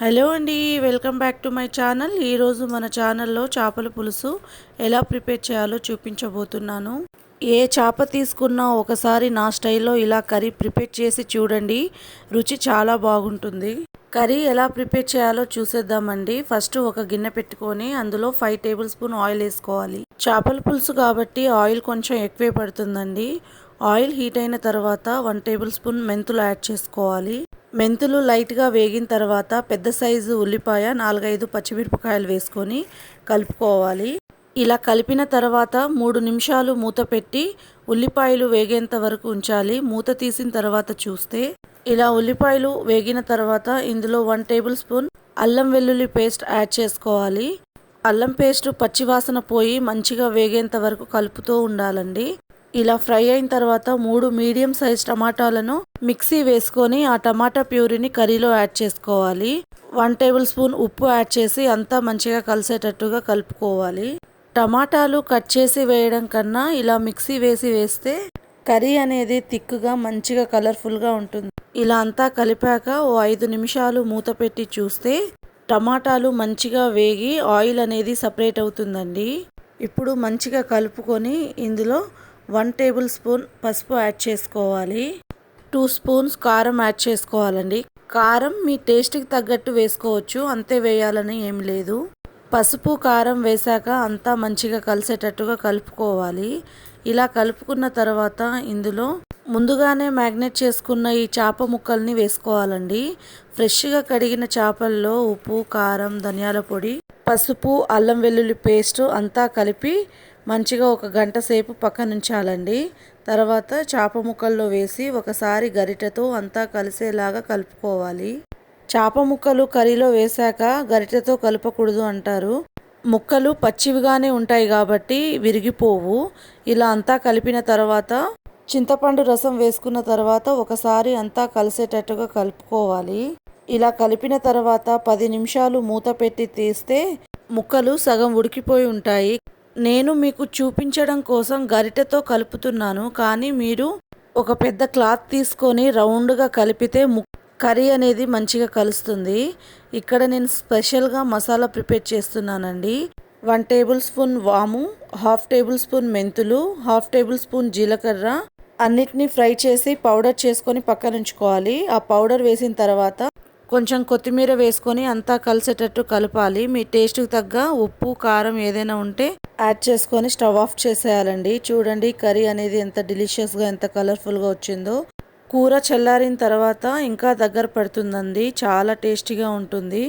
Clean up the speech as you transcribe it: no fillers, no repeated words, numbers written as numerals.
Hello అండి, welcome back to my channel. ఈరోజు మన ఛానల్లో చేపల పులుసు ఎలా ప్రిపేర్ చేయాలో చూపించబోతున్నాను. ఏ చేప తీసుకున్నా ఒకసారి నా స్టైల్లో ఇలా కర్రీ ప్రిపేర్ చేసి చూడండి, రుచి చాలా బాగుంటుంది. కర్రీ ఎలా ప్రిపేర్ చేయాలో చూసేద్దామండి. ఫస్ట్ ఒక గిన్నె పెట్టుకొని అందులో 5 టేబుల్ స్పూన్ ఆయిల్ వేసుకోవాలి. చేపల పులుసు కాబట్టి ఆయిల్ కొంచెం ఎక్కువే పడుతుందండి. ఆయిల్ హీట్ అయిన తర్వాత 1 టేబుల్ స్పూన్ మెంతులు యాడ్ చేసుకోవాలి. మెంతులు లైట్గా వేగిన తర్వాత పెద్ద సైజు ఉల్లిపాయ 4-5 పచ్చిమిరపకాయలు వేసుకొని కలుపుకోవాలి. ఇలా కలిపిన తర్వాత 3 నిమిషాలు మూత పెట్టి ఉల్లిపాయలు వేగేంత వరకు ఉంచాలి. మూత తీసిన తర్వాత చూస్తే ఇలా ఉల్లిపాయలు వేగిన తర్వాత ఇందులో 1 టేబుల్ స్పూన్ అల్లం వెల్లుల్లి పేస్ట్ యాడ్ చేసుకోవాలి. అల్లం పేస్ట్ పచ్చివాసన పోయి మంచిగా వేగేంత వరకు కలుపుతూ ఉండాలండి. ఇలా ఫ్రై అయిన తర్వాత 3 మీడియం సైజ్ టమాటాలను మిక్సీ వేసుకొని ఆ టమాటా ప్యూరీని కర్రీలో యాడ్ చేసుకోవాలి. 1 టేబుల్ స్పూన్ ఉప్పు యాడ్ చేసి అంతా మంచిగా కలిసేటట్టుగా కలుపుకోవాలి. టమాటాలు కట్ చేసి వేయడం కన్నా ఇలా మిక్సీ వేస్తే కర్రీ అనేది థిక్గా మంచిగా కలర్ఫుల్గా ఉంటుంది. ఇలా అంతా కలిపాక ఓ 5 నిమిషాలు మూత పెట్టి చూస్తే టమాటాలు మంచిగా వేగి ఆయిల్ అనేది సపరేట్ అవుతుందండి. ఇప్పుడు మంచిగా కలుపుకొని ఇందులో 1 టేబుల్ స్పూన్ పసుపు యాడ్ చేసుకోవాలి. 2 స్పూన్స్ కారం యాడ్ చేసుకోవాలండి. కారం మీ టేస్ట్కి తగ్గట్టు వేసుకోవచ్చు, అంతే వేయాలని ఏం లేదు. పసుపు కారం వేశాక అంతా మంచిగా కలిసేటట్టుగా కలుపుకోవాలి. ఇలా కలుపుకున్న తర్వాత ఇందులో ముందుగానే మ్యాగ్నేట్ చేసుకున్న ఈ చేప ముక్కల్ని వేసుకోవాలండి. ఫ్రెష్గా కడిగిన చేపల్లో ఉప్పు, కారం, ధనియాల పొడి, పసుపు, అల్లం వెల్లుల్లి పేస్ట్ అంతా కలిపి మంచిగా 1 గంట సేపు పక్కనుంచాలండి. తర్వాత చేప ముక్కల్లో వేసి ఒకసారి గరిటెతో అంతా కలిసేలాగా కలుపుకోవాలి. చేప ముక్కలు కర్రీలో వేశాక గరిటెతో కలపకూడదు అంటారు. ముక్కలు పచ్చివిగానే ఉంటాయి కాబట్టి విరిగిపోవు. ఇలా అంతా కలిపిన తర్వాత చింతపండు రసం వేసుకున్న తర్వాత ఒకసారి అంతా కలిసేటట్టుగా కలుపుకోవాలి. ఇలా కలిపిన తర్వాత 10 నిమిషాలు మూత పెట్టి తీస్తే ముక్కలు సగం ఉడికిపోయి ఉంటాయి. నేను మీకు చూపించడం కోసం గరిటెతో కలుపుతున్నాను, కానీ మీరు ఒక పెద్ద క్లాత్ తీసుకొని రౌండ్గా కలిపితే కర్రీ అనేది మంచిగా కలుస్తుంది. ఇక్కడ నేను స్పెషల్గా మసాలా ప్రిపేర్ చేస్తున్నానండి. 1 టేబుల్ స్పూన్ వాము, 1/2 టేబుల్ స్పూన్ మెంతులు, 1/2 టేబుల్ స్పూన్ జీలకర్ర అన్నిటినీ ఫ్రై చేసి పౌడర్ చేసుకొని పక్కనుంచుకోవాలి. ఆ పౌడర్ వేసిన తర్వాత కొంచెం కొత్తిమీర వేసుకొని అంతా కలిసేటట్టు కలపాలి. మీ టేస్ట్కి తగ్గ ఉప్పు, కారం ఏదైనా ఉంటే యాడ్ చేసుకొని స్టవ్ ఆఫ్ చేసేయాలండి. చూడండి కర్రీ అనేది ఎంత డెలిషియస్గా, ఎంత కలర్ఫుల్గా వచ్చిందో. కూర చల్లారిన తర్వాత ఇంకా దగ్గర పడుతుందండి, చాలా టేస్టీగా ఉంటుంది.